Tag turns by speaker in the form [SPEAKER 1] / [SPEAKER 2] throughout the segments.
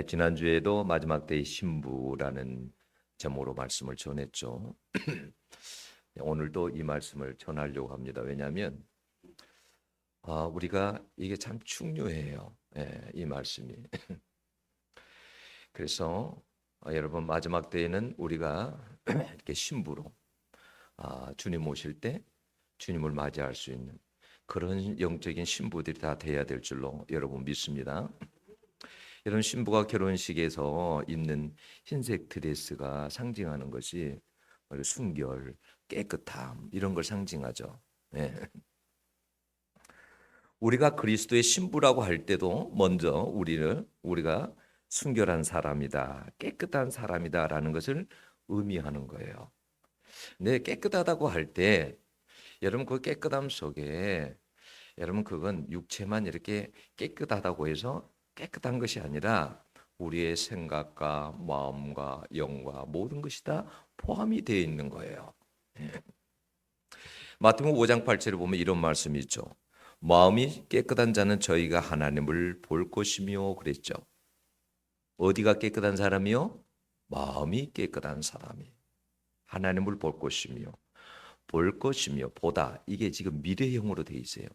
[SPEAKER 1] 지난주에도 마지막 때의 신부라는 제목으로 말씀을 전했죠. 오늘도 이 말씀을 전하려고 합니다. 왜냐하면 우리가 이게 참 중요해요. 이 말씀이. 그래서 여러분 마지막 때에는 우리가 이렇게 신부로 주님 오실 때 주님을 맞이할 수 있는 그런 영적인 신부들이 다 돼야 될 줄로 여러분 믿습니다. 이런 신부가 결혼식에서 입는 흰색 드레스가 상징하는 것이 순결, 깨끗함 이런 걸 상징하죠. 예. 우리가 그리스도의 신부라고 할 때도 먼저 우리가 순결한 사람이다, 깨끗한 사람이다라는 것을 의미하는 거예요. 근데 깨끗하다고 할 때 여러분 그 깨끗함 속에 여러분 그건 육체만 이렇게 깨끗하다고 해서 깨끗한 것이 아니라 우리의 생각과 마음과 영과 모든 것이 다 포함이 되어 있는 거예요. 마태복음 5장 8절에 보면 이런 말씀이 있죠. 마음이 깨끗한 자는 저희가 하나님을 볼 것이며 그랬죠. 어디가 깨끗한 사람이요? 마음이 깨끗한 사람이 하나님을 볼 것이며 보다 이게 지금 미래형으로 되어 있어요.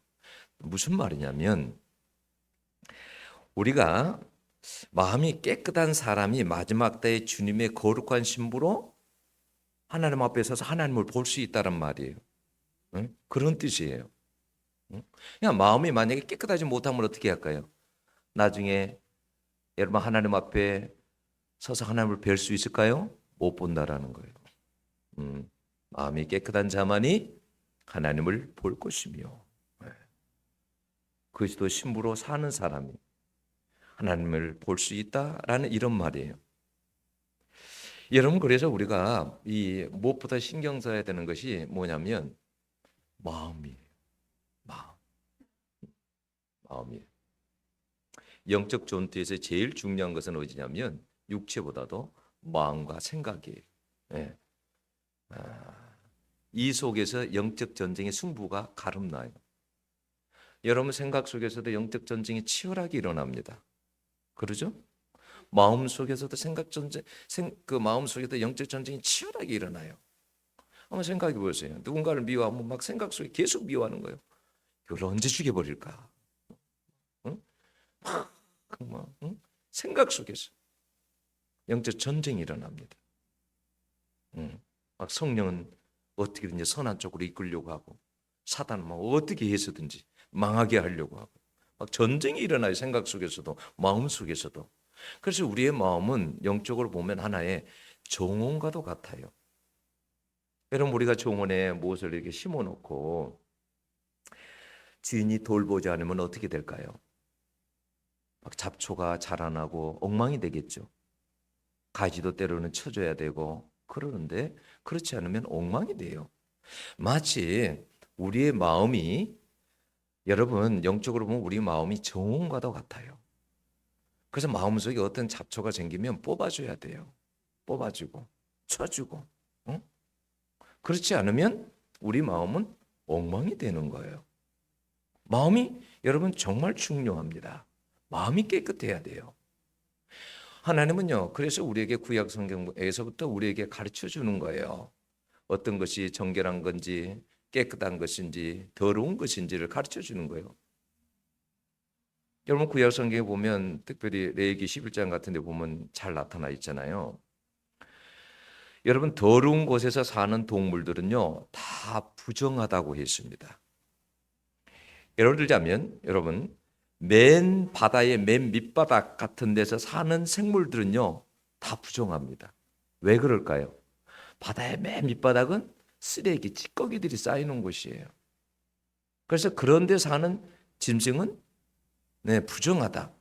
[SPEAKER 1] 무슨 말이냐면 우리가 마음이 깨끗한 사람이 마지막 때에 주님의 거룩한 신부로 하나님 앞에 서서 하나님을 볼 수 있다는 말이에요. 응? 그런 뜻이에요. 응? 그냥 마음이 만약에 깨끗하지 못하면 어떻게 할까요? 나중에 여러분 하나님 앞에 서서 하나님을 뵐 수 있을까요? 못 본다라는 거예요. 마음이 깨끗한 자만이 하나님을 볼 것이며 그리스도 신부로 사는 사람이 하나님을 볼 수 있다라는 이런 말이에요. 여러분 그래서 우리가 이 무엇보다 신경 써야 되는 것이 뭐냐면 마음이에요. 마음, 마음이에요. 영적 전투에서 제일 중요한 것은 어디냐면 육체보다도 마음과 생각이에요. 예. 이 속에서 영적 전쟁의 승부가 가름나요. 여러분 생각 속에서도 영적 전쟁이 치열하게 일어납니다. 그러죠? 마음 속에서도 생각 전쟁, 그 마음 속에도 영적 전쟁이 치열하게 일어나요. 한번 생각해 보세요. 누군가를 미워하면 막 생각 속에 계속 미워하는 거예요. 이걸 언제 죽여버릴까? 응? 막, 응? 생각 속에서 영적 전쟁이 일어납니다. 응. 막 성령은 어떻게든지 선한 쪽으로 이끌려고 하고 사단은 막 어떻게 해서든지 망하게 하려고 하고 막 전쟁이 일어나요. 생각 속에서도 마음 속에서도. 그래서 우리의 마음은 영적으로 보면 하나의 정원과도 같아요. 여러분 우리가 정원에 무엇을 이렇게 심어놓고 주인이 돌보지 않으면 어떻게 될까요? 막 잡초가 자라나고 엉망이 되겠죠. 가지도 때로는 쳐줘야 되고 그러는데 그렇지 않으면 엉망이 돼요. 마치 우리의 마음이 여러분 영적으로 보면 우리 마음이 정원과도 같아요. 그래서 마음속에 어떤 잡초가 생기면 뽑아줘야 돼요. 뽑아주고 쳐주고 응? 그렇지 않으면 우리 마음은 엉망이 되는 거예요. 마음이 여러분 정말 중요합니다. 마음이 깨끗해야 돼요. 하나님은요. 그래서 우리에게 구약 성경에서부터 우리에게 가르쳐 주는 거예요. 어떤 것이 정결한 건지 깨끗한 것인지 더러운 것인지를 가르쳐 주는 거예요. 여러분 구약 성경에 보면 특별히 레위기 11장 같은 데 보면 잘 나타나 있잖아요. 여러분 더러운 곳에서 사는 동물들은요. 다 부정하다고 했습니다. 예를 들자면 여러분 맨 바다의 맨 밑바닥 같은 데서 사는 생물들은요. 다 부정합니다. 왜 그럴까요? 바다의 맨 밑바닥은 쓰레기, 찌꺼기들이 쌓이는 곳이에요. 그래서 그런 데 사는 짐승은 부정하다.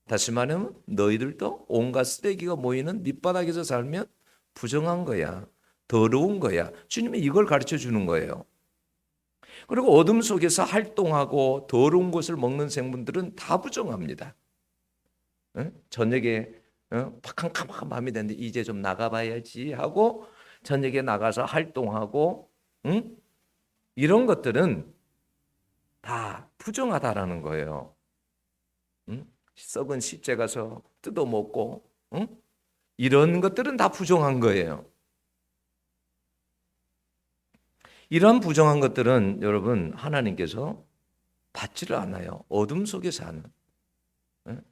[SPEAKER 1] 다시 말하면 너희들도 온갖 쓰레기가 모이는 밑바닥에서 살면 부정한 거야. 더러운 거야. 주님이 이걸 가르쳐 주는 거예요. 그리고 어둠 속에서 활동하고 더러운 것을 먹는 생물들은 다 부정합니다. 저녁에 캄캄한 밤이 됐는데 이제 좀 나가봐야지 하고 저녁에 나가서 활동하고 이런 것들은 다 부정하다라는 거예요. 썩은 시체 가서 뜯어먹고, 응? 이런 것들은 다 부정한 거예요. 이러한 부정한 것들은 여러분 하나님께서 받지를 않아요. 어둠 속에 사는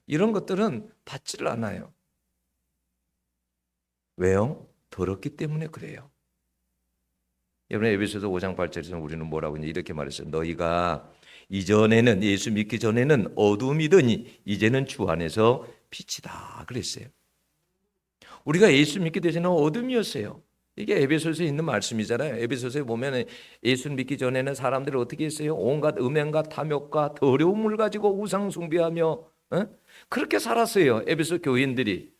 [SPEAKER 1] 이런 것들은 받지를 않아요. 왜요? 더럽기 때문에 그래요. 여러분 에베소서 5장 8절에서 우리는 뭐라고 이렇게 말했어요. 너희가 이전에는 예수 믿기 전에는 어둠이더니 이제는 주 안에서 빛이다 그랬어요. 우리가 예수 믿기 전에는 어둠이었어요. 이게 에베소서에 있는 말씀이잖아요. 에베소서에 보면 예수 믿기 전에는 사람들이 어떻게 했어요? 온갖 음행과 탐욕과 더러움을 가지고 우상 숭배하며 그렇게 살았어요. 에베소 교인들이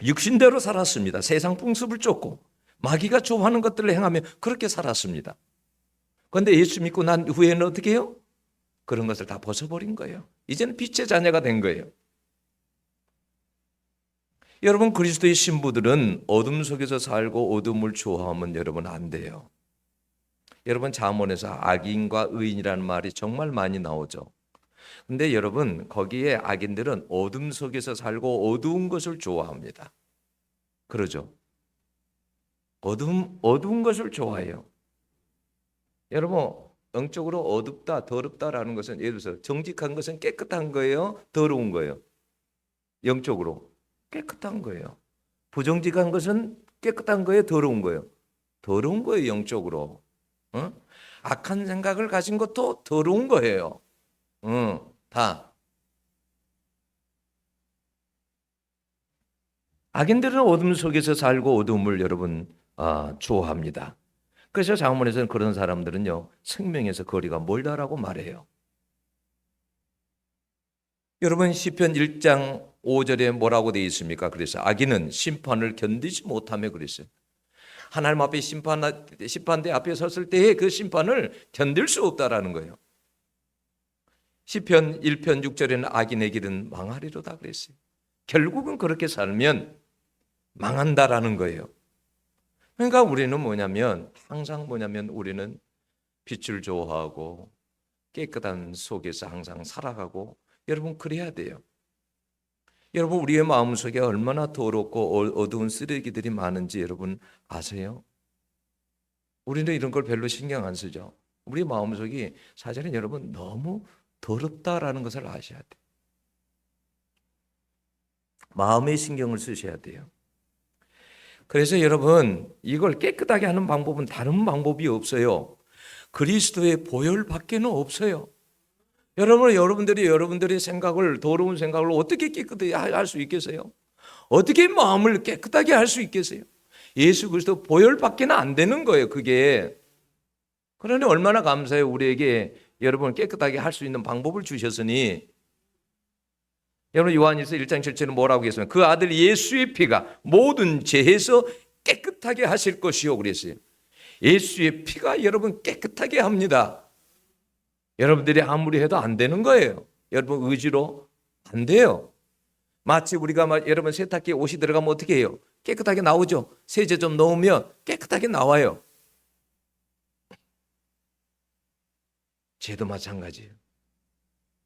[SPEAKER 1] 육신대로 살았습니다. 세상 풍습을 쫓고 마귀가 좋아하는 것들을 행하며 그렇게 살았습니다. 그런데 예수 믿고 난 후에는 어떻게 해요? 그런 것을 다 벗어버린 거예요. 이제는 빛의 자녀가 된 거예요. 여러분 그리스도의 신부들은 어둠 속에서 살고 어둠을 좋아하면 여러분 안 돼요. 여러분 잠언에서 악인과 의인이라는 말이 정말 많이 나오죠. 근데 여러분 거기에 악인들은 어둠 속에서 살고 어두운 것을 좋아합니다. 그러죠. 어두운 것을 좋아해요. 여러분 영적으로 어둡다 더럽다라는 것은 예를 들어서 정직한 것은 깨끗한 거예요? 더러운 거예요? 영적으로 깨끗한 거예요. 부정직한 것은 깨끗한 거예요? 더러운 거예요? 더러운 거예요. 영적으로. 악한 생각을 가진 것도 더러운 거예요. 다. 악인들은 어둠 속에서 살고 어둠을 여러분 좋아합니다. 그래서 장문에서는 그런 사람들은요 생명에서 거리가 멀다라고 말해요. 여러분 시편 1장 5절에 뭐라고 되어 있습니까? 그래서 악인은 심판을 견디지 못하며 그랬어요. 하나님 앞에 심판대 앞에 섰을 때의 그 심판을 견딜 수 없다라는 거예요. 시편 1편 6절에는 악인의 길은 망하리로다 그랬어요. 결국은 그렇게 살면 망한다라는 거예요. 그러니까 우리는 항상 우리는 빛을 좋아하고 깨끗한 속에서 항상 살아가고 여러분 그래야 돼요. 여러분 우리의 마음속에 얼마나 더럽고 어두운 쓰레기들이 많은지 여러분 아세요? 우리는 이런 걸 별로 신경 안 쓰죠. 우리 마음속이 사실은 여러분 너무 더럽다라는 것을 아셔야 돼요. 마음에 신경을 쓰셔야 돼요. 그래서 여러분 이걸 깨끗하게 하는 방법은 다른 방법이 없어요. 그리스도의 보혈밖에는 없어요. 여러분들의 생각을 더러운 생각을 어떻게 깨끗하게 할 수 있겠어요? 어떻게 마음을 깨끗하게 할 수 있겠어요? 예수 그리스도 보혈밖에는 안 되는 거예요. 그게. 그러니 얼마나 감사해요. 우리에게 여러분 깨끗하게 할 수 있는 방법을 주셨으니. 여러분 요한일서 1장 7절은 뭐라고 했습니까? 그 아들 예수의 피가 모든 죄에서 깨끗하게 하실 것이요 그랬어요. 예수의 피가 여러분 깨끗하게 합니다. 여러분들이 아무리 해도 안 되는 거예요. 여러분 의지로 안 돼요. 마치 우리가 여러분 세탁기에 옷이 들어가면 어떻게 해요? 깨끗하게 나오죠. 세제 좀 넣으면 깨끗하게 나와요. 죄도 마찬가지예요.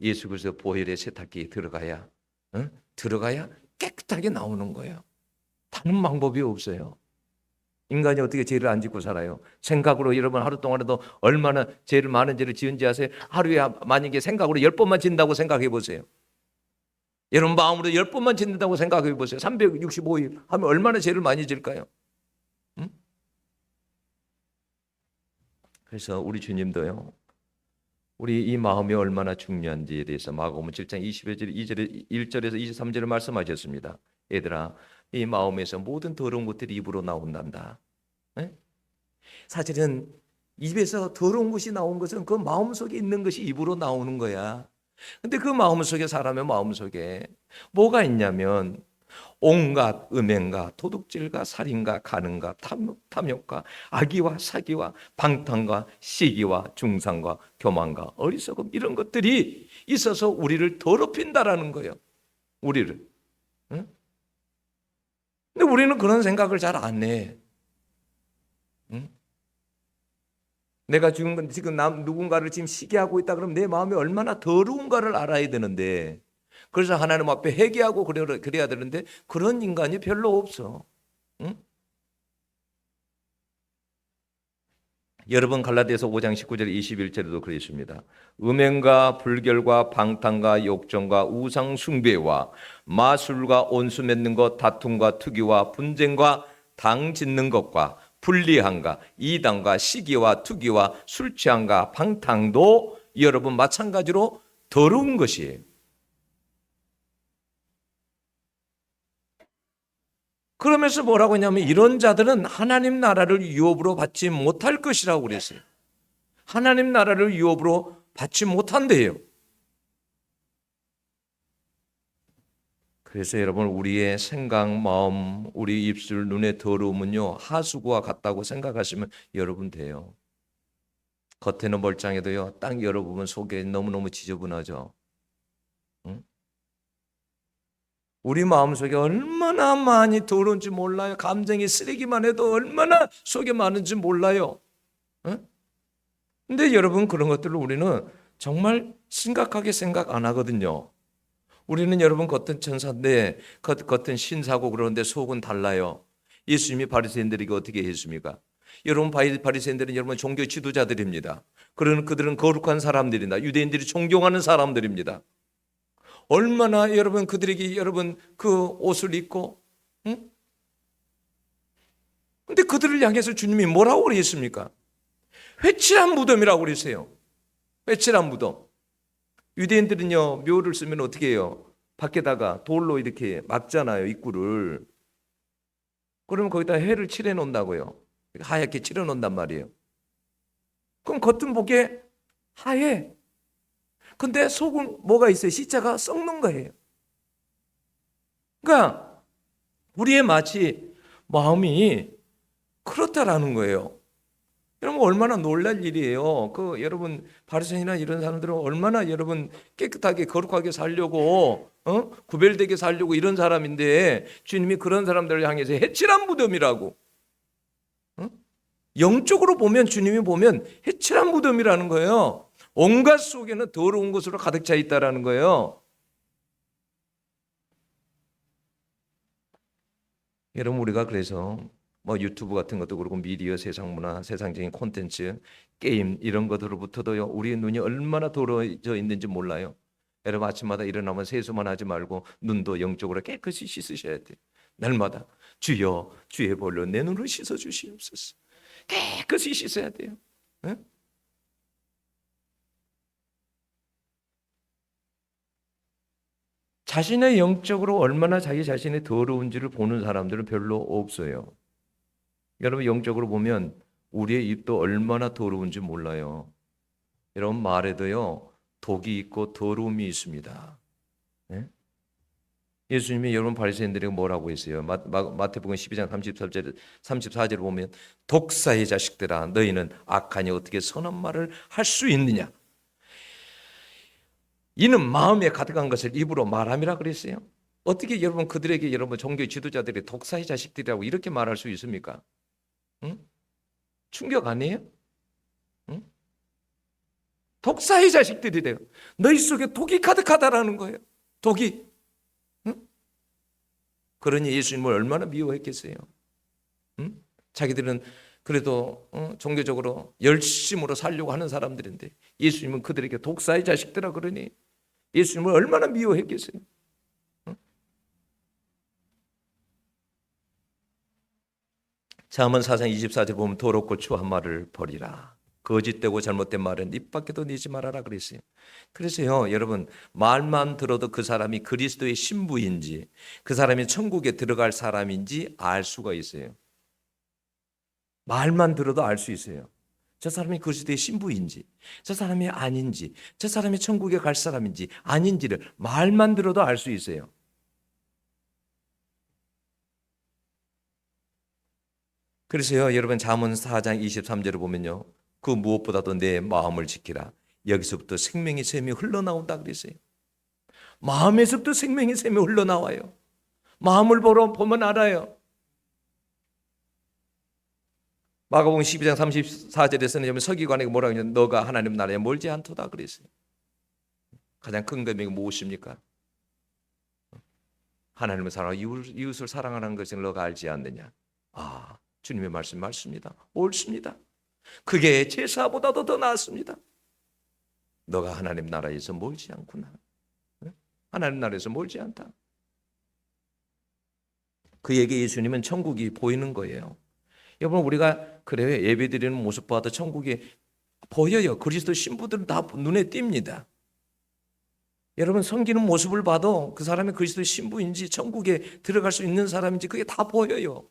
[SPEAKER 1] 예수 그리스도 보혈의 세탁기에 들어가야 깨끗하게 나오는 거예요. 다른 방법이 없어요. 인간이 어떻게 죄를 안 짓고 살아요? 생각으로 여러분 하루 동안에도 얼마나 죄를 많은 죄를 지은지 아세요? 하루에 만약에 생각으로 10번만 짓는다고 생각해 보세요. 여러분 마음으로 10번만 짓는다고 생각해 보세요. 365일 하면 얼마나 죄를 많이 질까요? 응? 그래서 우리 주님도요. 우리 이 마음이 얼마나 중요한지에 대해서 마가복음 7장 1절에서 23절을 말씀하셨습니다. 얘들아 이 마음에서 모든 더러운 것들이 입으로 나온단다. 네? 사실은 입에서 더러운 것이 나온 것은 그 마음속에 있는 것이 입으로 나오는 거야. 근데 그 마음속에 사람의 마음속에 뭐가 있냐면 온갖 음행과 도둑질과 살인과 간음과 탐욕과 악의와 사기와 방탕과 시기와 중상과 교만과 어리석음 이런 것들이 있어서 우리를 더럽힌다라는 거예요. 우리를. 응? 근데 우리는 그런 생각을 잘 안 해. 응? 내가 지금 누군가를 지금 시기하고 있다 그러면 내 마음이 얼마나 더러운가를 알아야 되는데, 그래서 하나님 앞에 회개하고 그래야 되는데 그런 인간이 별로 없어. 응? 여러분 갈라디아서 5장 19절 21절에도 그러 있습니다. 음행과 불결과 방탕과 욕정과 우상 숭배와 마술과 온수 맺는 것, 다툼과 투기와 분쟁과 당 짓는 것과 불리함과 이단과 시기와 투기와 술 취함과 방탕도 여러분 마찬가지로 더러운 것이에요. 그러면서 뭐라고 했냐면 이런 자들은 하나님 나라를 유업으로 받지 못할 것이라고 그랬어요. 하나님 나라를 유업으로 받지 못한대요. 그래서 여러분 우리의 생각, 마음, 우리 입술, 눈의 더러움은요 하수구와 같다고 생각하시면 여러분 돼요. 겉에는 멀쩡해도요 딱 열어보면 속에 너무너무 지저분하죠. 응? 우리 마음속에 얼마나 많이 더러운지 몰라요. 감정이 쓰레기만 해도 얼마나 속에 많은지 몰라요. 응? 근데 여러분 그런 것들을 우리는 정말 심각하게 생각 안 하거든요. 우리는 여러분 겉은 천사인데 겉은 신사고 그러는데 속은 달라요. 예수님이 바리새인들에게 어떻게 했습니까? 여러분 바리새인들은 여러분 종교 지도자들입니다. 그들은 거룩한 사람들이다. 유대인들이 존경하는 사람들입니다. 얼마나 여러분 그들에게 여러분 그 옷을 입고, 응? 근데 그들을 향해서 주님이 뭐라고 그랬습니까? 회칠한 무덤이라고 그랬어요. 회칠한 무덤. 유대인들은요 묘를 쓰면 어떻게 해요? 밖에다가 돌로 이렇게 막잖아요, 입구를. 그러면 거기다 해를 칠해 놓는다고요. 하얗게 칠해 놓는단 말이에요. 그럼 겉은 보기에 하얘. 근데 속은 뭐가 있어요? 시자가 썩는 거예요. 그러니까 우리의 마음이 그렇다라는 거예요. 여러분 얼마나 놀랄 일이에요. 여러분 바리새인이나 이런 사람들은 얼마나 여러분 깨끗하게 거룩하게 살려고 구별되게 살려고 이런 사람인데 주님이 그런 사람들을 향해서 해칠한 무덤이라고. 영적으로 보면 주님이 보면 해칠한 무덤이라는 거예요. 온갖 속에는 더러운 것으로 가득 차 있다라는 거예요. 여러분 우리가 그래서 뭐 유튜브 같은 것도 그렇고 미디어, 세상 문화, 세상적인 콘텐츠, 게임 이런 것으로부터도요 우리의 눈이 얼마나 더러워져 있는지 몰라요. 여러분 아침마다 일어나면 세수만 하지 말고 눈도 영적으로 깨끗이 씻으셔야 돼요. 날마다 주여 주의 볼로 내 눈을 씻어 주시옵소서. 깨끗이 씻어야 돼요. 네? 자신의 영적으로 얼마나 자기 자신이 더러운지를 보는 사람들은 별로 없어요. 여러분 영적으로 보면 우리의 입도 얼마나 더러운지 몰라요. 여러분 말에도요 독이 있고 더러움이 있습니다. 네? 예수님이 여러분 바리새인들에게 뭐라고 했어요? 마태복음 12장 34절을 보면 독사의 자식들아 너희는 악하니 어떻게 선한 말을 할 수 있느냐? 이는 마음에 가득한 것을 입으로 말함이라 그랬어요. 어떻게 여러분 그들에게 여러분 종교 지도자들이 독사의 자식들이라고 이렇게 말할 수 있습니까? 응? 충격 아니에요? 응? 독사의 자식들이래요. 너희 속에 독이 가득하다라는 거예요. 독이. 응? 그러니 예수님을 얼마나 미워했겠어요. 응? 자기들은 그래도 종교적으로 열심으로 살려고 하는 사람들인데 예수님은 그들에게 독사의 자식들아 그러니 예수님을 얼마나 미워했겠어요. 응? 잠언 4장 24절 보면 더럽고 추한 말을 버리라. 거짓되고 잘못된 말은 입 밖에도 내지 말아라 그랬어요. 그래서요 여러분 말만 들어도 그 사람이 그리스도의 신부인지 그 사람이 천국에 들어갈 사람인지 알 수가 있어요. 말만 들어도 알 수 있어요. 저 사람이 그리스도의 신부인지 저 사람이 아닌지 저 사람이 천국에 갈 사람인지 아닌지를 말만 들어도 알 수 있어요. 그래서요 여러분 잠언 4장 23절을 보면요 그 무엇보다도 내 마음을 지키라. 여기서부터 생명의 샘이 흘러나온다 그랬어요. 마음에서부터 생명의 샘이 흘러나와요. 마음을 보면 알아요. 마가복음 12장 34절에서는 서기관에게 뭐라고 하냐면 너가 하나님 나라에 멀지 않도다 그랬어요. 가장 큰 금이 무엇입니까? 하나님을 사랑하고 이웃을 사랑하는 것을 너가 알지 않느냐. 아, 주님의 말씀 맞습니다. 옳습니다. 그게 제사보다도 더 낫습니다. 너가 하나님 나라에서 멀지 않구나. 하나님 나라에서 멀지 않다. 그에게 예수님은 천국이 보이는 거예요. 여러분, 우리가 그래요. 예배드리는 모습 봐도 천국이 보여요. 그리스도 신부들은 다 눈에 띕니다. 여러분, 섬기는 모습을 봐도 그 사람이 그리스도 신부인지 천국에 들어갈 수 있는 사람인지 그게 다 보여요.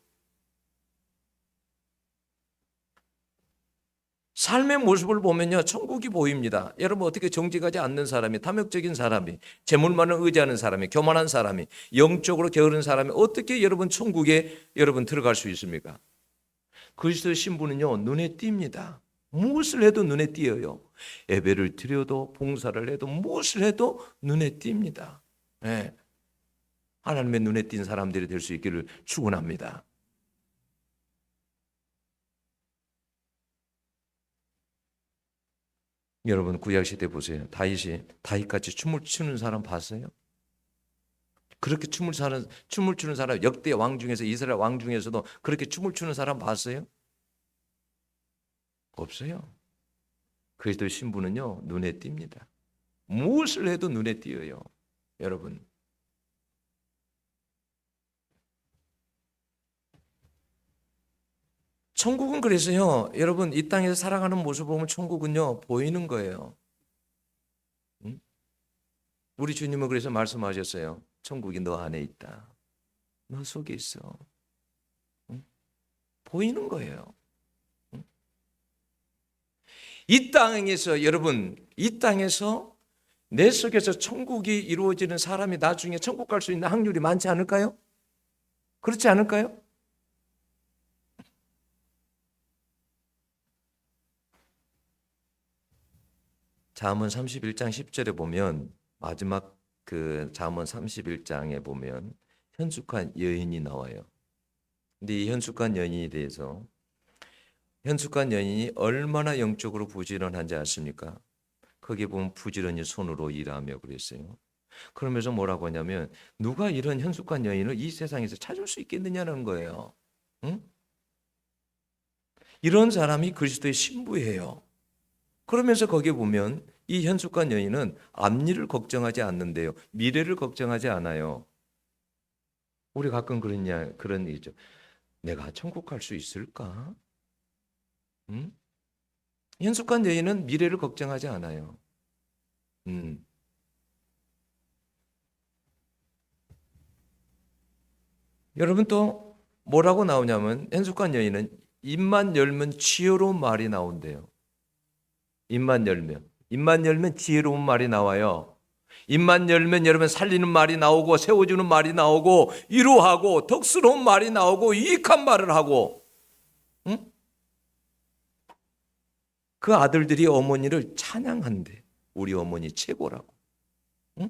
[SPEAKER 1] 삶의 모습을 보면요, 천국이 보입니다. 여러분, 어떻게 정직하지 않는 사람이, 탐욕적인 사람이, 재물만을 의지하는 사람이, 교만한 사람이, 영적으로 게으른 사람이 어떻게 여러분 천국에 여러분 들어갈 수 있습니까? 그리스도의 신부는요, 눈에 띕니다. 무엇을 해도 눈에 띄어요. 예배를 드려도 봉사를 해도 무엇을 해도 눈에 띕니다. 네. 하나님의 눈에 띈 사람들이 될 수 있기를 축원합니다. 여러분, 구약시대 보세요. 다윗같이 춤을 추는 사람 봤어요? 그렇게 춤을 추는 사람, 역대 왕 중에서, 이스라엘 왕 중에서도 그렇게 춤을 추는 사람 봤어요? 없어요. 그리스도의 신부는요, 눈에 띕니다. 무엇을 해도 눈에 띄어요. 여러분, 천국은 그래서요, 여러분, 이 땅에서 살아가는 모습을 보면 천국은요 보이는 거예요. 응? 우리 주님은 그래서 말씀하셨어요. 천국이 너 안에 있다. 너 속에 있어. 응? 보이는 거예요. 응? 이 땅에서 여러분, 이 땅에서 내 속에서 천국이 이루어지는 사람이 나중에 천국 갈 수 있는 확률이 많지 않을까요? 그렇지 않을까요? 잠언 31장 10절에 보면, 마지막 그 잠언 31장에 보면 현숙한 여인이 나와요. 근데 이 현숙한 여인에 대해서, 현숙한 여인이 얼마나 영적으로 부지런한지 아십니까? 거기 보면 부지런히 손으로 일하며 그랬어요. 그러면서 뭐라고 하냐면, 누가 이런 현숙한 여인을 이 세상에서 찾을 수 있겠느냐는 거예요. 응? 이런 사람이 그리스도의 신부예요. 그러면서 거기에 보면 이 현숙한 여인은 앞일을 걱정하지 않는데요, 미래를 걱정하지 않아요. 우리 가끔 그런 일이죠. 내가 천국 갈 수 있을까? 응? 현숙한 여인은 미래를 걱정하지 않아요. 여러분, 또 뭐라고 나오냐면, 현숙한 여인은 입만 열면 지혜로운 말이 나온대요. 입만 열면 지혜로운 말이 나와요. 입만 열면 여러분 살리는 말이 나오고, 세워주는 말이 나오고, 위로하고, 덕스러운 말이 나오고, 유익한 말을 하고, 응? 그 아들들이 어머니를 찬양한대. 우리 어머니 최고라고. 응?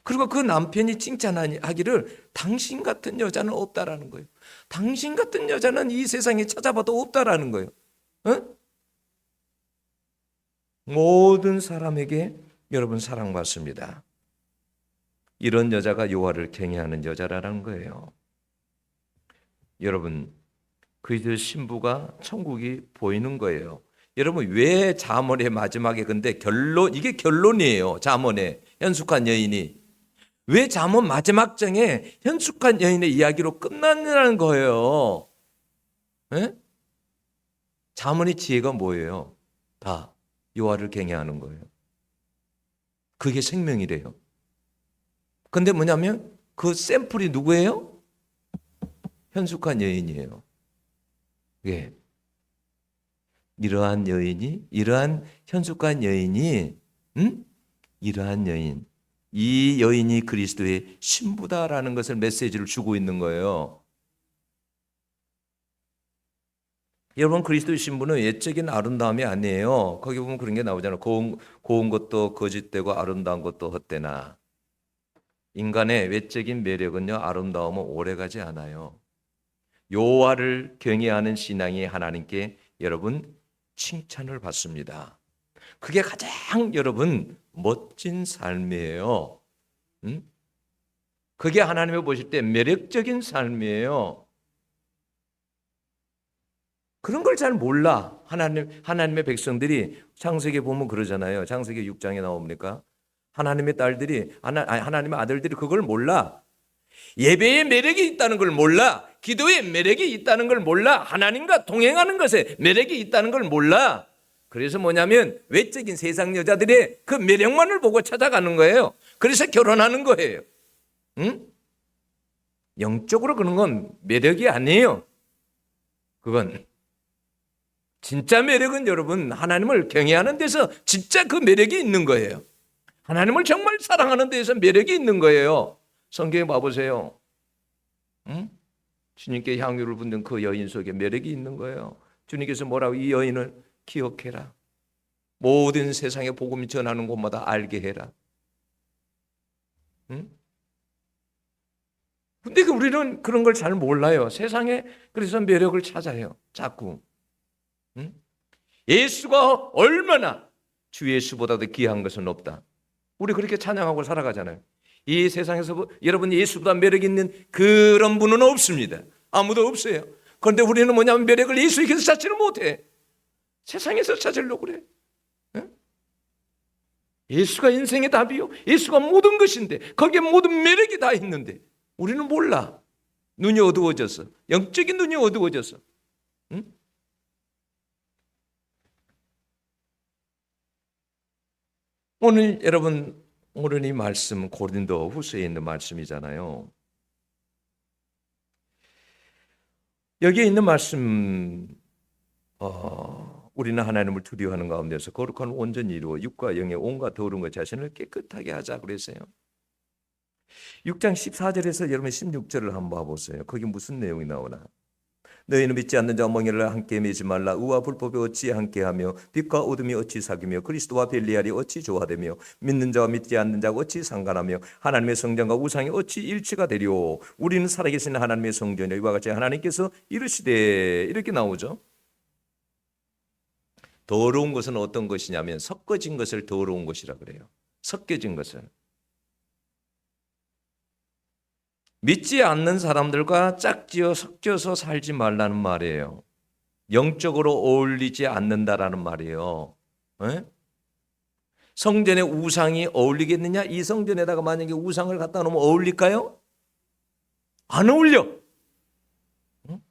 [SPEAKER 1] 그리고 그 남편이 칭찬하기를 당신 같은 여자는 없다라는 거예요. 당신 같은 여자는 이 세상에 찾아봐도 없다라는 거예요. 응? 모든 사람에게 여러분 사랑받습니다. 이런 여자가 여호와를 경외하는 여자라는 거예요. 여러분, 그리스도의 신부가 천국이 보이는 거예요. 여러분, 왜 잠언의 마지막에, 근데 이게 결론이에요. 잠언의 현숙한 여인이 왜 잠언 마지막 장에 현숙한 여인의 이야기로 끝났냐는 거예요. 에? 잠언의 지혜가 뭐예요? 다 여호와를 경외하는 거예요. 그게 생명이래요. 근데 뭐냐면 그 샘플이 누구예요? 현숙한 여인이에요. 예. 이러한 현숙한 여인이, 이러한 여인, 이 여인이 그리스도의 신부다라는 것을 메시지를 주고 있는 거예요. 여러분, 그리스도의 신부는 외적인 아름다움이 아니에요. 거기 보면 그런 게 나오잖아요. 고운 것도 거짓되고 아름다운 것도 헛되나. 인간의 외적인 매력은요, 아름다움은 오래가지 않아요. 여호와를 경외하는 신앙이 하나님께 여러분 칭찬을 받습니다. 그게 가장 여러분 멋진 삶이에요. 응? 그게 하나님이 보실 때 매력적인 삶이에요. 그런 걸 잘 몰라. 하나님의 백성들이 창세기에 보면 그러잖아요. 창세기 6장에 나옵니까? 하나님의 딸들이, 하나님의 아들들이 그걸 몰라. 예배의 매력이 있다는 걸 몰라. 기도의 매력이 있다는 걸 몰라. 하나님과 동행하는 것에 매력이 있다는 걸 몰라. 그래서 뭐냐면 외적인 세상 여자들의 그 매력만을 보고 찾아가는 거예요. 그래서 결혼하는 거예요. 응? 영적으로 그런 건 매력이 아니에요. 그건 진짜 매력은 여러분 하나님을 경외하는 데서 진짜 그 매력이 있는 거예요. 하나님을 정말 사랑하는 데에서 매력이 있는 거예요. 성경에 봐보세요. 응? 주님께 향유를 붓는 그 여인 속에 매력이 있는 거예요. 주님께서 뭐라고 이 여인을 기억해라. 모든 세상에 복음이 전하는 곳마다 알게 해라. 응? 근데 우리는 그런 걸 잘 몰라요. 세상에 그래서 매력을 찾아요. 자꾸. 응? 예수가 얼마나 주 예수보다도 귀한 것은 없다. 우리 그렇게 찬양하고 살아가잖아요. 이 세상에서 여러분 예수보다 매력 있는 그런 분은 없습니다. 아무도 없어요. 그런데 우리는 뭐냐면 매력을 예수에게서 찾지를 못해. 세상에서 찾으려고 그래. 응? 예수가 인생의 답이요. 예수가 모든 것인데 거기에 모든 매력이 다 있는데 우리는 몰라. 눈이 어두워졌어. 영적인 눈이 어두워졌어. 응? 오늘 여러분 오늘 이 말씀 고린도 후서에 있는 말씀이잖아요. 여기에 있는 말씀 우리는 하나님을 두려워하는 가운데서 거룩한 온전히 이루어 육과 영의 온갖 더러운 것 자신을 깨끗하게 하자 그랬어요. 6장 14절에서 여러분 16절을 한번 봐보세요. 거기 무슨 내용이 나오나. 너희는 믿지 않는 자와 멍에를 함께 매지 말라. 의와 불법이 어찌 함께하며 빛과 어둠이 어찌 사귀며 그리스도와 벨리알이 어찌 조화되며 믿는 자와 믿지 않는 자가 어찌 상관하며 하나님의 성전과 우상이 어찌 일치가 되리오. 우리는 살아계신 하나님의 성전이요 이와 같이 하나님께서 이르시되 이렇게 나오죠. 더러운 것은 어떤 것이냐면 섞어진 것을 더러운 것이라 그래요. 섞여진 것을. 믿지 않는 사람들과 짝지어 섞여서 살지 말라는 말이에요. 영적으로 어울리지 않는다라는 말이에요. 에? 성전에 우상이 어울리겠느냐? 이 성전에다가 만약에 우상을 갖다 놓으면 어울릴까요? 안 어울려. 응?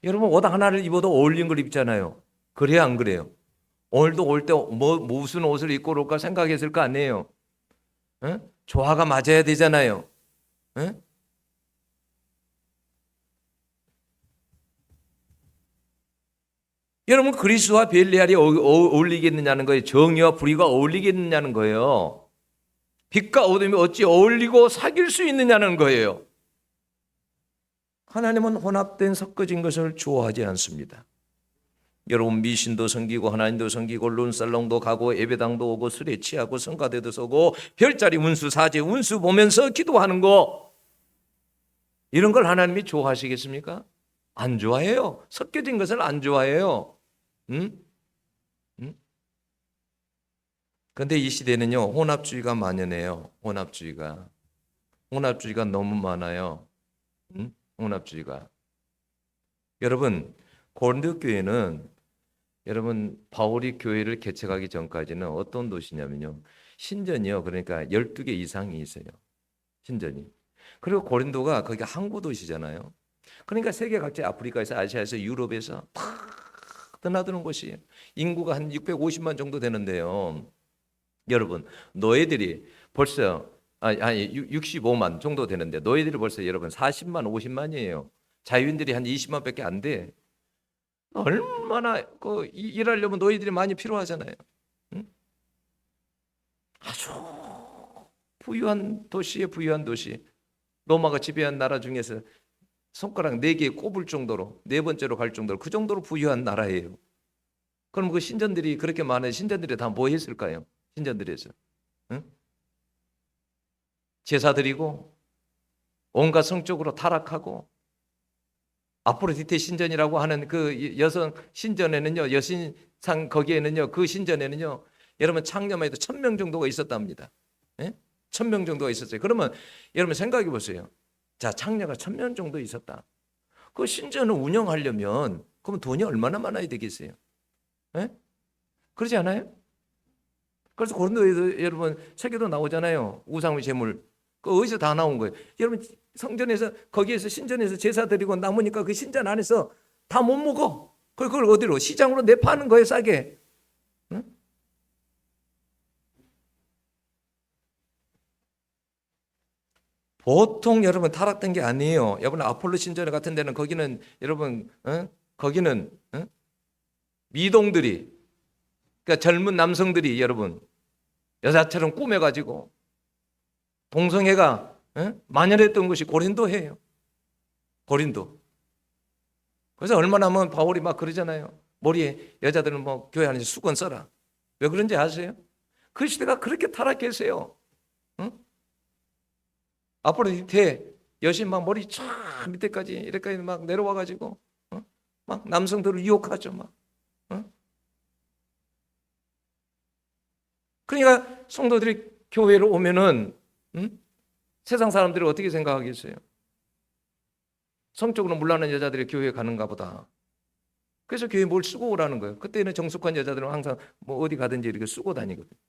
[SPEAKER 1] 여러분 옷 하나를 입어도 어울리는 걸 입잖아요. 그래야 안 그래요? 오늘도 올 때 무슨 옷을 입고 올까 생각했을 거 아니에요. 에? 조화가 맞아야 되잖아요. 에? 여러분 그리스도와 벨리알이 어울리겠느냐는 거예요. 정의와 불의가 어울리겠느냐는 거예요. 빛과 어둠이 어찌 어울리고 사귈 수 있느냐는 거예요. 하나님은 혼합된 섞어진 것을 좋아하지 않습니다. 여러분 미신도 섬기고 하나님도 섬기고 론살롱도 가고 예배당도 오고 술에 취하고 성가대도 서고 별자리 운수 사제 운수 보면서 기도하는 거 이런 걸 하나님이 좋아하시겠습니까? 안 좋아해요. 섞여진 것을 안 좋아해요. 응? 응? 근데 이 시대는요 혼합주의가 만연해요. 혼합주의가 너무 많아요. 응? 혼합주의가. 여러분 고린도 교회는 여러분 바울이 교회를 개척하기 전까지는 어떤 도시냐면요 신전이요. 그러니까 12개 이상이 있어요. 신전이. 그리고 고린도가 거기가 항구 도시잖아요. 그러니까 세계 각지 아프리카에서 아시아에서 유럽에서 팍 드나드는 곳이에요. 인구가 한 650만 정도 되는데요. 여러분 너희들이 벌써 65만 정도 되는데 너희들이 벌써 여러분 40만 50만이에요. 자유인들이 한 20만밖에 안 돼. 얼마나 일하려면 너희들이 많이 필요하잖아요. 응? 아주 부유한 도시에 부유한 도시. 로마가 지배한 나라 중에서 손가락 4개 꼽을 정도로 4번째로 갈 정도로 그 정도로 부유한 나라예요. 그럼 그 신전들이 그렇게 많은 신전들이 다 뭐 했을까요? 신전들에서 응? 제사 드리고 온갖 성적으로 타락하고 아프로디테 신전이라고 하는 그 여성 신전에는요, 여신상 거기에는요, 그 신전에는요, 여러분 창녀만 해도 1,000명 정도가 있었답니다. 예? 1,000명 정도가 있었어요. 그러면 여러분 생각해 보세요. 자, 창녀가 1,000명 정도 있었다. 그 신전을 운영하려면 그럼 돈이 얼마나 많아야 되겠어요? 예? 그러지 않아요? 그래서 고린도에서 여러분 책에도 나오잖아요. 우상의 제물. 그 어디서 다 나온 거예요? 여러분 성전에서 거기에서 신전에서 제사 드리고 남으니까 그 신전 안에서 다 못 먹어. 그걸 어디로? 시장으로 내파는 거예요, 싸게. 응? 보통 여러분 타락된 게 아니에요. 여러분 아폴로 신전 같은 데는 거기는 여러분 거기는 미동들이, 그러니까 젊은 남성들이 여러분 여자처럼 꾸며가지고 동성애가 만연했던 것이 고린도예요. 고린도. 그래서 얼마나 하면 바울이 막 그러잖아요. 머리에 여자들은 뭐 교회 안에서 수건 써라. 왜 그런지 아세요? 그 시대가 그렇게 타락했어요. 응? 아포로디테 여신 막 머리 쫙 밑에까지 이렇게 막 내려와가지고 막 남성들을 유혹하죠. 막. 그러니까 성도들이 교회로 오면은 세상 사람들이 어떻게 생각하겠어요? 성적으로 문란한 여자들이 교회에 가는가 보다. 그래서 교회에 뭘 쓰고 오라는 거예요. 그때는 정숙한 여자들은 항상 뭐 어디 가든지 이렇게 쓰고 다니거든요.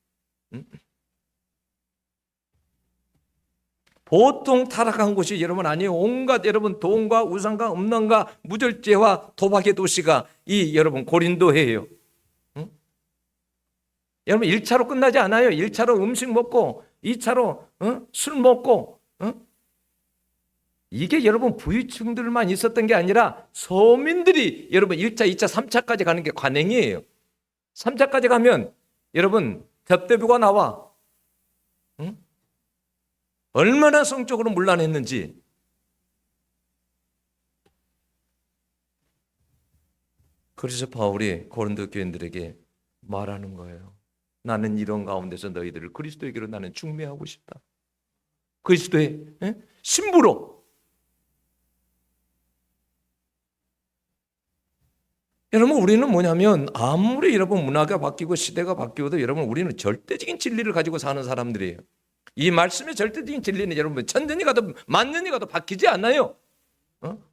[SPEAKER 1] 보통 타락한 곳이 여러분 아니에요. 온갖 여러분 돈과 우상과 음란과 무절제와 도박의 도시가 이 여러분 고린도예요. 여러분 1차로 끝나지 않아요. 1차로 음식 먹고 2차로 술 먹고 이게 여러분 부유층들만 있었던 게 아니라 서민들이 여러분 1차, 2차, 3차까지 가는 게 관행이에요. 3차까지 가면 여러분 접대부가 나와. 얼마나 성적으로 문란했는지. 그래서 바울이 고린도 교인들에게 말하는 거예요. 나는 이런 가운데서 너희들을 그리스도에게로 나는 중매하고 싶다. 그리스도의 신부로. 여러분 우리는 뭐냐면 아무리 여러분 문화가 바뀌고 시대가 바뀌어도 여러분 우리는 절대적인 진리를 가지고 사는 사람들이에요. 이 말씀의 절대적인 진리는 여러분 천년이 가도 만년이 가도 바뀌지 않아요.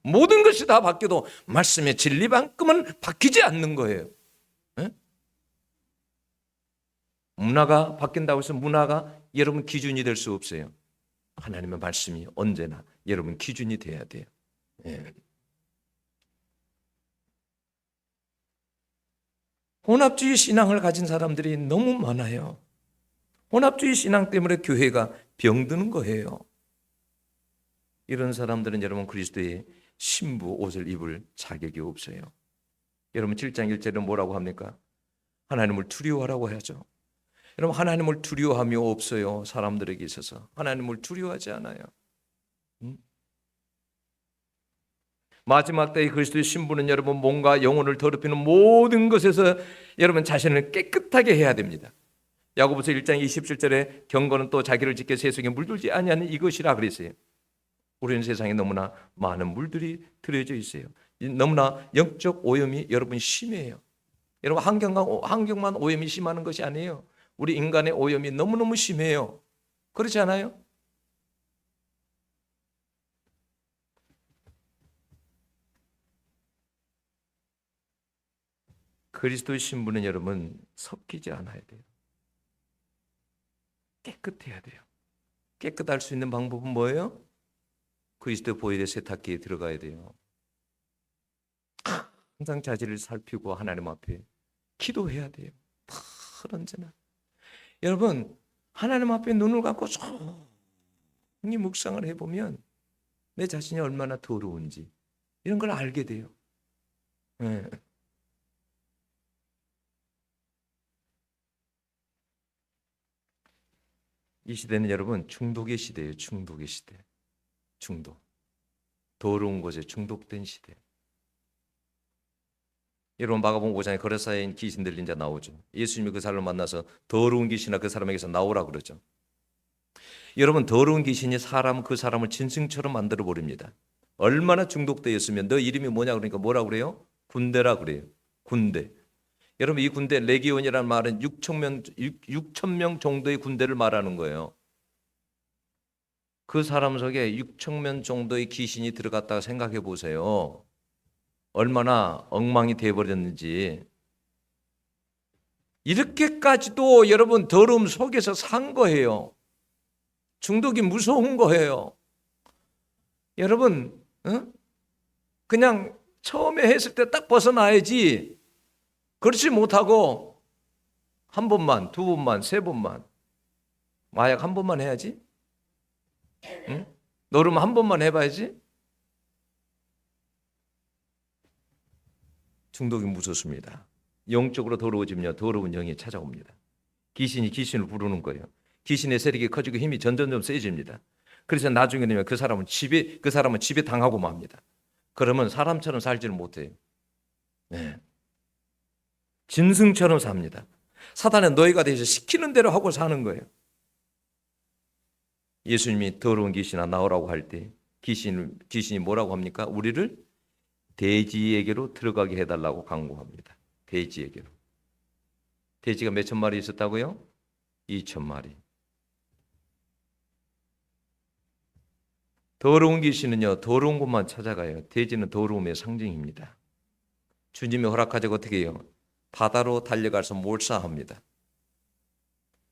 [SPEAKER 1] 모든 것이 다 바뀌어도 말씀의 진리만큼은 바뀌지 않는 거예요. 문화가 바뀐다고 해서 문화가 여러분 기준이 될 수 없어요. 하나님의 말씀이 언제나 여러분 기준이 돼야 돼요. 예. 혼합주의 신앙을 가진 사람들이 너무 많아요. 혼합주의 신앙 때문에 교회가 병드는 거예요. 이런 사람들은 여러분 그리스도의 신부 옷을 입을 자격이 없어요. 여러분 7장 1절은 뭐라고 합니까? 하나님을 두려워하라고 하죠. 여러분 하나님을 두려워함이 없어요. 사람들에게 있어서 하나님을 두려워하지 않아요. 마지막 때의 그리스도의 신부는 여러분 몸과 영혼을 더럽히는 모든 것에서 여러분 자신을 깨끗하게 해야 됩니다. 야고보서 1장 27절에 경건은 또 자기를 지켜 세속에 물들지 아니하는 이것이라 그랬어요. 우리는 세상에 너무나 많은 물들이 들여져 있어요. 너무나 영적 오염이 여러분 심해요. 여러분 환경만 오염이 심하는 것이 아니에요. 우리 인간의 오염이 너무너무 심해요. 그렇지 않아요? 그리스도의 신부는 여러분 섞이지 않아야 돼요. 깨끗해야 돼요. 깨끗할 수 있는 방법은 뭐예요? 그리스도 보혈의 세탁기에 들어가야 돼요. 항상 자질을 살피고 하나님 앞에 기도해야 돼요. 언제나. 여러분 하나님 앞에 눈을 감고 조용히 묵상을 해보면 내 자신이 얼마나 더러운지 이런 걸 알게 돼요. 네. 이 시대는 여러분 중독의 시대예요. 중독의 시대. 중독. 더러운 것에 중독된 시대. 여러분 마가복음 5장에 거래사인 귀신 들린 자 나오죠. 예수님이 그 사람을 만나서 더러운 귀신아 그 사람에게서 나오라 그러죠. 여러분 더러운 귀신이 그 사람을 짐승처럼 만들어 버립니다. 얼마나 중독되었으면 너 이름이 뭐냐 그러니까 뭐라고 그래요? 군대라 그래요. 군대. 여러분 이 군대 레기온이라는 말은 6천 명 정도의 군대를 말하는 거예요. 그 사람 속에 6천 명 정도의 귀신이 들어갔다가 생각해 보세요. 얼마나 엉망이 되어버렸는지. 이렇게까지도 여러분 더러움 속에서 산 거예요. 중독이 무서운 거예요. 여러분 그냥 처음에 했을 때 딱 벗어나야지. 그렇지 못하고 한 번만, 두 번만, 세 번만 마약 한 번만 해야지. 응? 노름 한 번만 해봐야지. 중독이 무섭습니다. 영적으로 더러워지면 더러운 영이 찾아옵니다. 귀신이 귀신을 부르는 거예요. 귀신의 세력이 커지고 힘이 점점 세집니다. 그래서 나중에는 그 사람은 집에 당하고 맙니다. 그러면 사람처럼 살지는 못해요. 네. 짐승처럼 삽니다. 사단의 노예가 돼서 시키는 대로 하고 사는 거예요. 예수님이 더러운 귀신아 나오라고 할 때 귀신이 뭐라고 합니까? 우리를 돼지에게로 들어가게 해달라고 강구합니다. 돼지에게로. 돼지가 몇천 마리 있었다고요? 2천 마리. 더러운 귀신은요, 더러운 곳만 찾아가요. 돼지는 더러움의 상징입니다. 주님이 허락하자고 어떻게 해요? 바다로 달려가서 몰사합니다.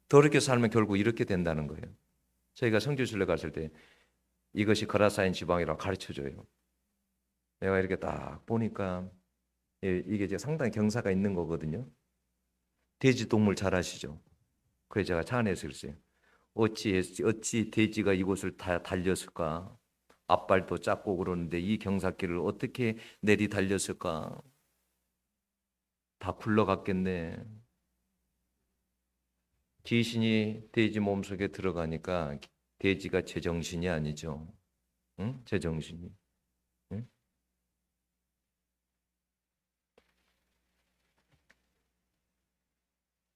[SPEAKER 1] 더럽게 살면 결국 이렇게 된다는 거예요. 저희가 성지순례 갔을 때 이것이 거라사인 지방이라고 가르쳐줘요. 내가 이렇게 딱 보니까 이게 이제 상당히 경사가 있는 거거든요. 돼지 동물 잘 아시죠? 그래서 제가 차 안에서 그랬어요. 어찌 돼지가 이곳을 다 달렸을까? 앞발도 작고 그러는데 이 경사길을 어떻게 내리 달렸을까? 다 굴러갔겠네. 귀신이 돼지 몸속에 들어가니까 돼지가 제정신이 아니죠. 응? 제정신이. 응?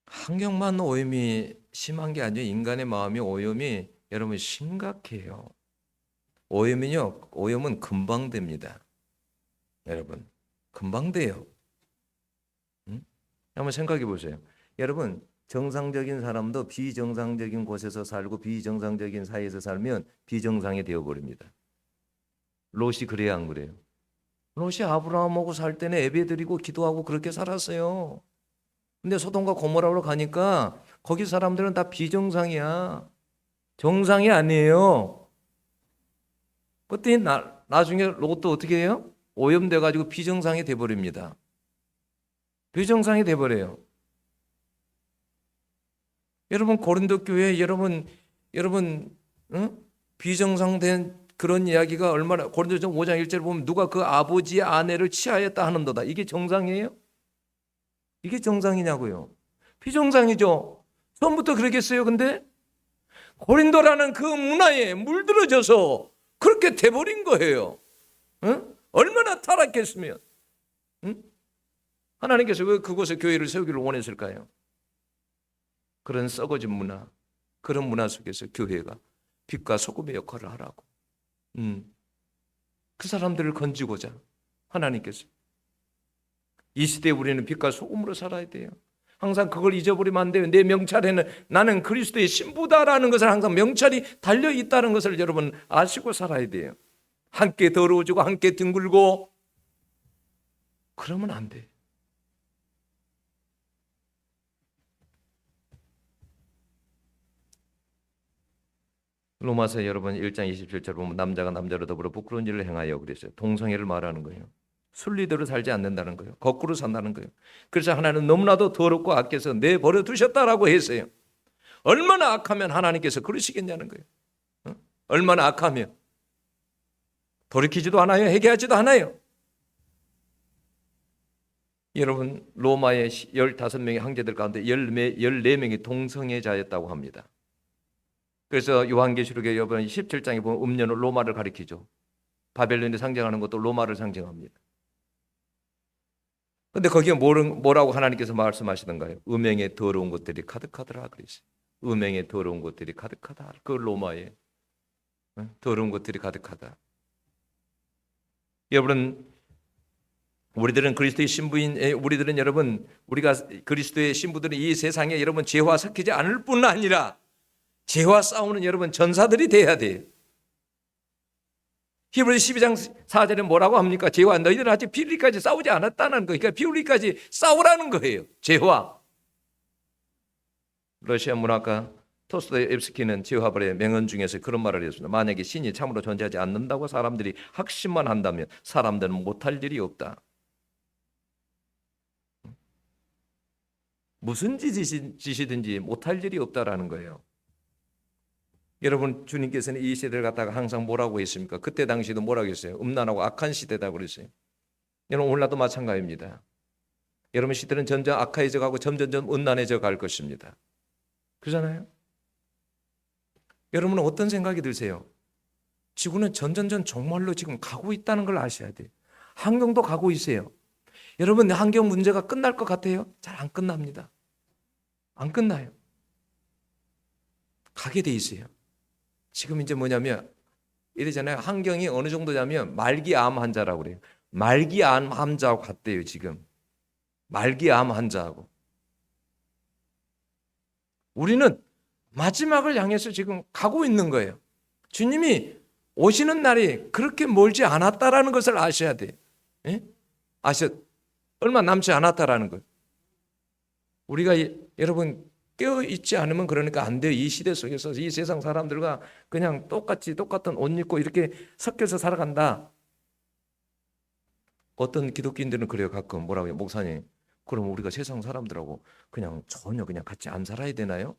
[SPEAKER 1] 환경만 오염이 심한 게 아니에요. 인간의 마음이 오염이 여러분 심각해요. 오염은 금방 됩니다. 여러분 금방 돼요. 응? 한번 생각해 보세요. 여러분 정상적인 사람도 비정상적인 곳에서 살고 비정상적인 사회에서 살면 비정상이 되어버립니다. 롯이 그래야 안 그래요? 롯이 아브라함하고 살 때는 예배드리고 기도하고 그렇게 살았어요. 근데 소돔과 고모라로 가니까 거기 사람들은 다 비정상이야. 정상이 아니에요. 그랬더니 나중에 롯도 어떻게 해요? 오염돼가지고 비정상이 돼버립니다. 비정상이 돼버려요. 여러분 고린도 교회 여러분 비정상된 그런 이야기가 얼마나 고린도전 5장 1절에 보면 누가 그 아버지의 아내를 취하였다 하는도다. 이게 정상이에요? 이게 정상이냐고요? 비정상이죠. 처음부터 그러겠어요. 근데 고린도라는 그 문화에 물들어져서 그렇게 돼버린 거예요. 응? 얼마나 타락했으면. 응? 하나님께서 왜 그곳에 교회를 세우기를 원했을까요? 그런 썩어진 문화, 그런 문화 속에서 교회가 빛과 소금의 역할을 하라고. 그 사람들을 건지고자 하나님께서 이 시대에 우리는 빛과 소금으로 살아야 돼요. 항상 그걸 잊어버리면 안 돼요. 내 명찰에는 나는 그리스도의 신부다라는 것을 항상 명찰이 달려있다는 것을 여러분 아시고 살아야 돼요. 함께 더러워지고 함께 뒹굴고 그러면 안 돼요. 로마서 여러분 1장 27절 보면 남자가 남자로 더불어 부끄러운 일을 행하여 그랬어요. 동성애를 말하는 거예요. 순리대로 살지 않는다는 거예요. 거꾸로 산다는 거예요. 그래서 하나님은 너무나도 더럽고 악해서 내버려 두셨다라고 했어요. 얼마나 악하면 하나님께서 그러시겠냐는 거예요. 얼마나 악하면 돌이키지도 않아요. 회개하지도 않아요. 여러분 로마의 15명의 형제들 가운데 14명이 동성애자였다고 합니다. 그래서 요한계시록에 여러분 17장에 보면 음료는 로마를 가리키죠. 바벨론이 상징하는 것도 로마를 상징합니다. 그런데 거기에 뭐라고 하나님께서 말씀하시던가요? 음행의 더러운 것들이 가득하더라 그랬어요. 음행의 더러운 것들이 가득하다. 그 로마에 더러운 것들이 가득하다. 여러분, 우리들은 그리스도의 신부인 우리들은 여러분, 우리가 그리스도의 신부들은 이 세상에 여러분 죄와 섞이지 않을 뿐 아니라 죄와 싸우는 여러분 전사들이 돼야 돼요. 히브리서 12장 4절에 뭐라고 합니까? 죄와 너희들은 아직 비울기까지 싸우지 않았다는 거. 그러니까 비울기까지 싸우라는 거예요. 죄와. 러시아 문학가 토스토옙스키는 제화벌의 명언 중에서 그런 말을 했습니다. 만약에 신이 참으로 존재하지 않는다고 사람들이 확신만 한다면 사람들은 못할 일이 없다. 무슨 짓이든지 못할 일이 없다라는 거예요. 여러분, 주님께서는 이 시대를 갖다가 항상 뭐라고 했습니까? 그때 당시도 뭐라고 했어요? 음란하고 악한 시대다 그랬어요. 여러분, 오늘날도 마찬가지입니다. 여러분, 시대는 점점 악해져 가고 점점 음란해져 갈 것입니다. 그렇잖아요? 여러분은 어떤 생각이 드세요? 지구는 점점 정말로 지금 가고 있다는 걸 아셔야 돼요. 환경도 가고 있어요. 여러분, 환경 문제가 끝날 것 같아요? 잘 안 끝납니다. 안 끝나요. 가게 돼 있어요. 지금 이제 뭐냐면 이러잖아요. 환경이 어느 정도냐면 말기암 환자라고 그래요. 말기암 환자하고 같대요. 지금 말기암 환자하고. 우리는 마지막을 향해서 지금 가고 있는 거예요. 주님이 오시는 날이 그렇게 멀지 않았다라는 것을 아셔야 돼요. 예? 얼마 남지 않았다라는 것. 우리가 여러분 깨어 있지 않으면 그러니까 안 돼요. 이 시대 속에서 이 세상 사람들과 그냥 똑같은 옷 입고 이렇게 섞여서 살아간다. 어떤 기독교인들은 그래요. 가끔 뭐라고 해요. 목사님, 그럼 우리가 세상 사람들하고 그냥 전혀 그냥 같이 안 살아야 되나요?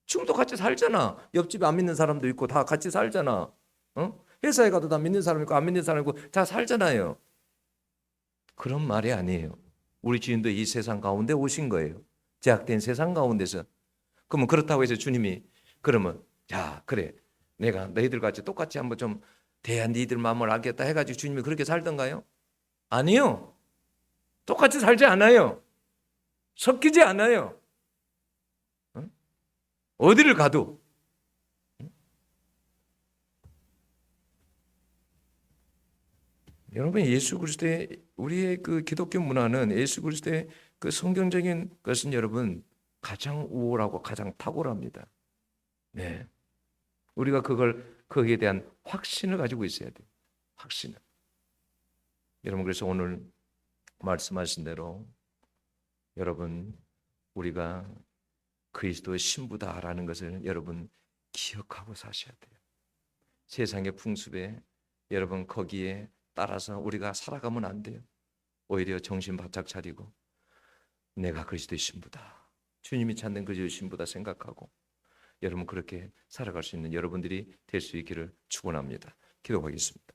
[SPEAKER 1] 지금도 같이 살잖아. 옆집에 안 믿는 사람도 있고 다 같이 살잖아. 회사에 가도 다 믿는 사람 있고 안 믿는 사람 있고 다 살잖아요. 그런 말이 아니에요. 우리 주님도 이 세상 가운데 오신 거예요. 제약된 세상 가운데서. 그러면 그렇다고 해서 주님이 그러면 야 그래 내가 너희들 같이 똑같이 한번 좀 대야 너희들 마음을 알겠다 해가지고 주님이 그렇게 살던가요? 아니요. 똑같이 살지 않아요. 섞이지 않아요. 어디를 가도. 여러분, 예수 그리스도의 우리의 그 기독교 문화는 예수 그리스도의 그 성경적인 것은 여러분 가장 우월하고 가장 탁월합니다. 네, 우리가 거기에 대한 확신을 가지고 있어야 돼요. 확신을. 여러분, 그래서 오늘 말씀하신 대로 여러분 우리가 그리스도의 신부다라는 것을 여러분 기억하고 사셔야 돼요. 세상의 풍습에 여러분 거기에 따라서 우리가 살아가면 안 돼요. 오히려 정신 바짝 차리고 내가 그리스도의 신부다. 주님이 찾는 그리스도의 신부다 생각하고 여러분 그렇게 살아갈 수 있는 여러분들이 될 수 있기를 축원합니다. 기도하겠습니다.